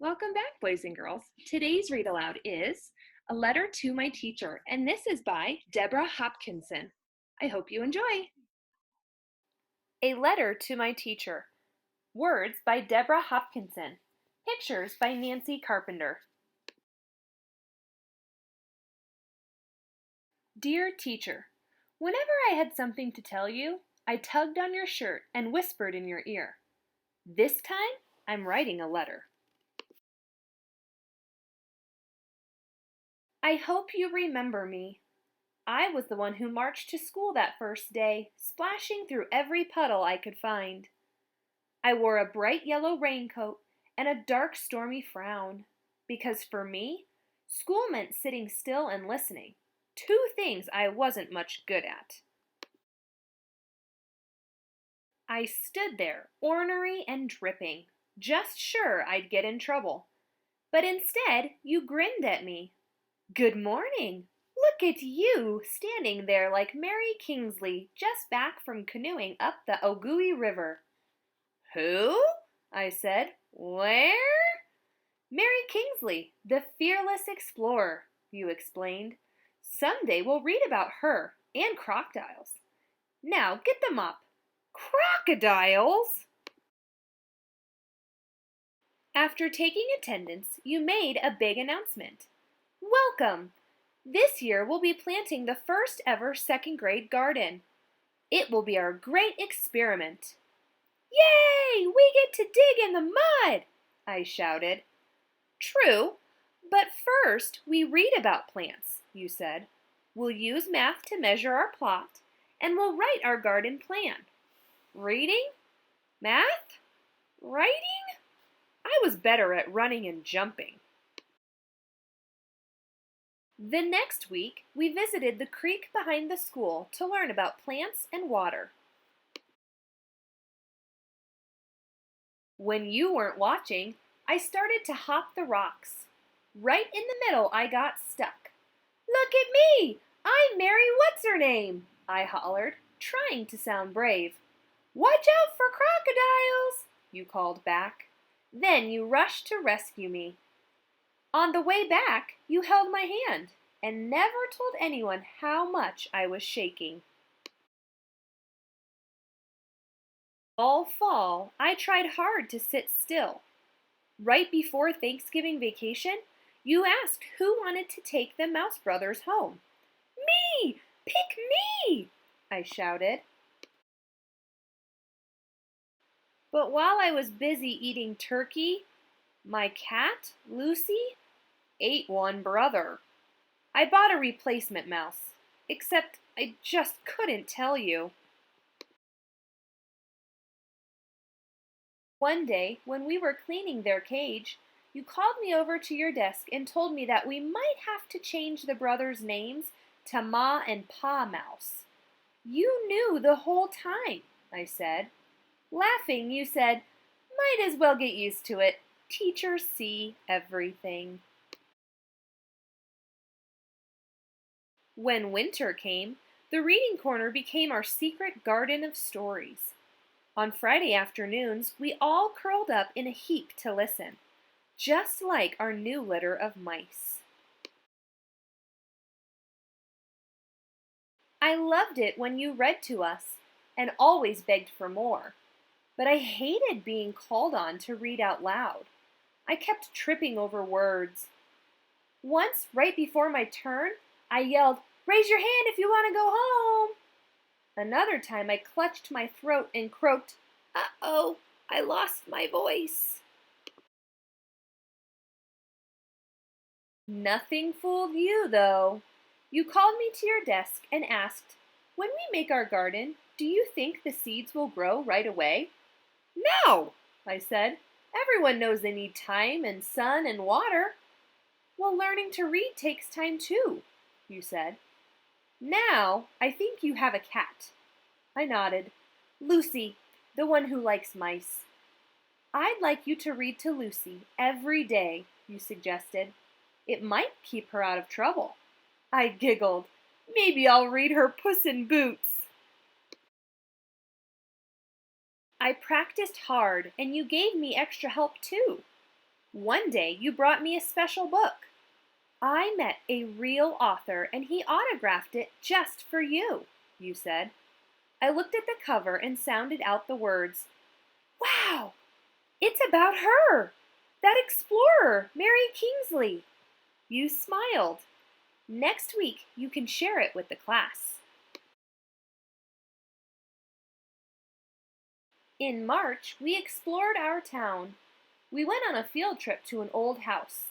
Welcome back, boys and girls. Today's read aloud is A Letter to My Teacher, and this is by Deborah Hopkinson. I hope you enjoy. A Letter to My Teacher. Words by Deborah Hopkinson. Pictures by Nancy Carpenter. Dear Teacher, whenever I had something to tell you, I tugged on your shirt and whispered in your ear. This time, I'm writing a letter. I hope you remember me. I was the one who marched to school that first day, splashing through every puddle I could find. I wore a bright yellow raincoat and a dark stormy frown, because for me, school meant sitting still and listening, two things I wasn't much good at. I stood there, ornery and dripping, just sure I'd get in trouble. But instead, you grinned at me. Good morning! Look at you, standing there like Mary Kingsley, just back from canoeing up the Ogoouee River. Who? I said. Where? Mary Kingsley, the fearless explorer, you explained. Someday we'll read about her and crocodiles. Now get them up. Crocodiles? After taking attendance, you made a big announcement. Welcome! This year we'll be planting the first ever second grade garden. It will be our great experiment. Yay! We get to dig in the mud! I shouted. True, but first we read about plants, you said. We'll use math to measure our plot, and we'll write our garden plan. Reading? Math? Writing? I was better at running and jumping. The next week, we visited the creek behind the school to learn about plants and water. When you weren't watching, I started to hop the rocks. Right in the middle, I got stuck. Look at me! I'm Mary What's-Her-Name, I hollered, trying to sound brave. Watch out for crocodiles, you called back. Then you rushed to rescue me. On the way back, you held my hand and never told anyone how much I was shaking. All fall, I tried hard to sit still. Right before Thanksgiving vacation, you asked who wanted to take the Mouse Brothers home. Me! Pick me! I shouted. But while I was busy eating turkey, my cat, Lucy, ate one brother. I bought a replacement mouse, except I just couldn't tell you. One day, when we were cleaning their cage, you called me over to your desk and told me that we might have to change the brothers' names to Ma and Pa Mouse. You knew the whole time, I said. Laughing, you said, might as well get used to it. Teachers see everything. When winter came, the reading corner became our secret garden of stories. On Friday afternoons, we all curled up in a heap to listen, just like our new litter of mice. I loved it when you read to us and always begged for more, but I hated being called on to read out loud. I kept tripping over words. Once, right before my turn, I yelled, "Raise your hand if you want to go home!" Another time I clutched my throat and croaked, "Uh-oh, I lost my voice." Nothing fooled you, though. You called me to your desk and asked, "When we make our garden, do you think the seeds will grow right away?" "No," I said. "Everyone knows they need time and sun and water." "Well, learning to read takes time too," you said. "Now, I think you have a cat." I nodded. "Lucy, the one who likes mice." "I'd like you to read to Lucy every day," you suggested. "It might keep her out of trouble." I giggled. "Maybe I'll read her Puss in Boots." I practiced hard, and you gave me extra help too. One day you brought me a special book. I met a real author and he autographed it just for you, you said. I looked at the cover and sounded out the words, "Wow, it's about her! That explorer, Mary Kingsley!" You smiled. Next week you can share it with the class. In March, we explored our town. We went on a field trip to an old house.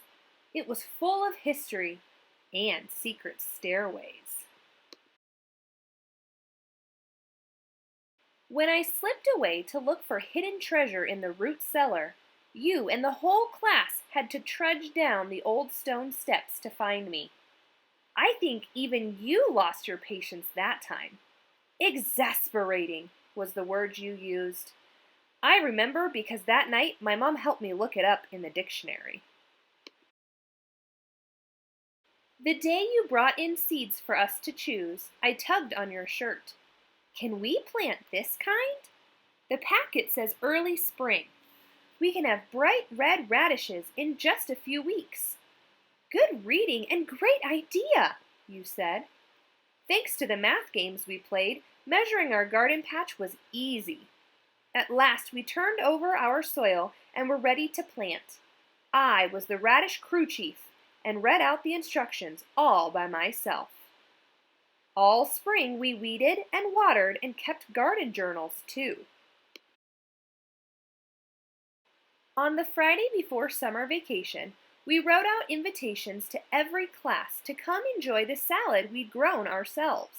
It was full of history and secret stairways. When I slipped away to look for hidden treasure in the root cellar, you and the whole class had to trudge down the old stone steps to find me. I think even you lost your patience that time. Exasperating was the word you used. I remember because that night my mom helped me look it up in the dictionary. The day you brought in seeds for us to choose, I tugged on your shirt. Can we plant this kind? The packet says early spring. We can have bright red radishes in just a few weeks. Good reading and great idea, you said. Thanks to the math games we played, measuring our garden patch was easy. At last we turned over our soil and were ready to plant. I was the radish crew chief and read out the instructions all by myself. All spring we weeded and watered and kept garden journals too. On the Friday before summer vacation, we wrote out invitations to every class to come enjoy the salad we'd grown ourselves.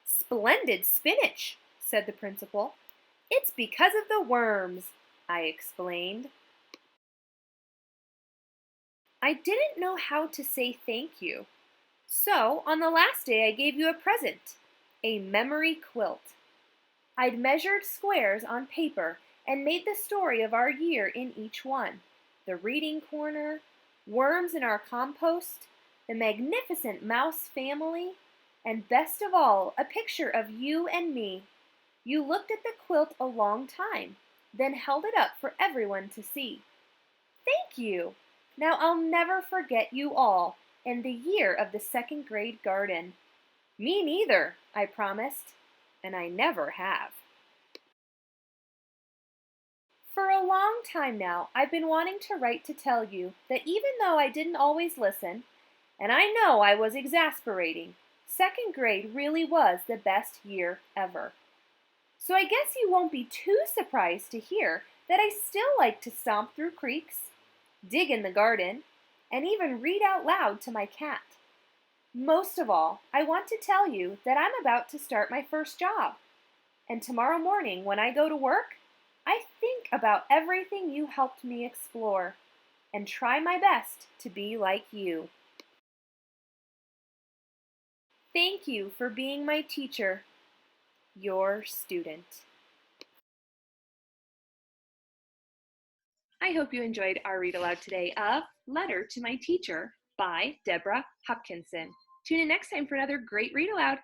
"Splendid spinach," said the principal. "It's because of the worms," I explained. I didn't know how to say thank you. So, on the last day I gave you a present, a memory quilt. I'd measured squares on paper and made the story of our year in each one. The reading corner, worms in our compost, the magnificent mouse family, and best of all, a picture of you and me. You looked at the quilt a long time, then held it up for everyone to see. Thank you! Now I'll never forget you all and the year of the second grade garden. Me neither, I promised, and I never have. For a long time now, I've been wanting to write to tell you that even though I didn't always listen, and I know I was exasperating, second grade really was the best year ever. So I guess you won't be too surprised to hear that I still like to stomp through creeks, dig in the garden, and even read out loud to my cat. Most of all, I want to tell you that I'm about to start my first job. And tomorrow morning when I go to work, I think about everything you helped me explore and try my best to be like you. Thank you for being my teacher, your student. I hope you enjoyed our read aloud today of Letter to My Teacher by Deborah Hopkinson. Tune in next time for another great read aloud.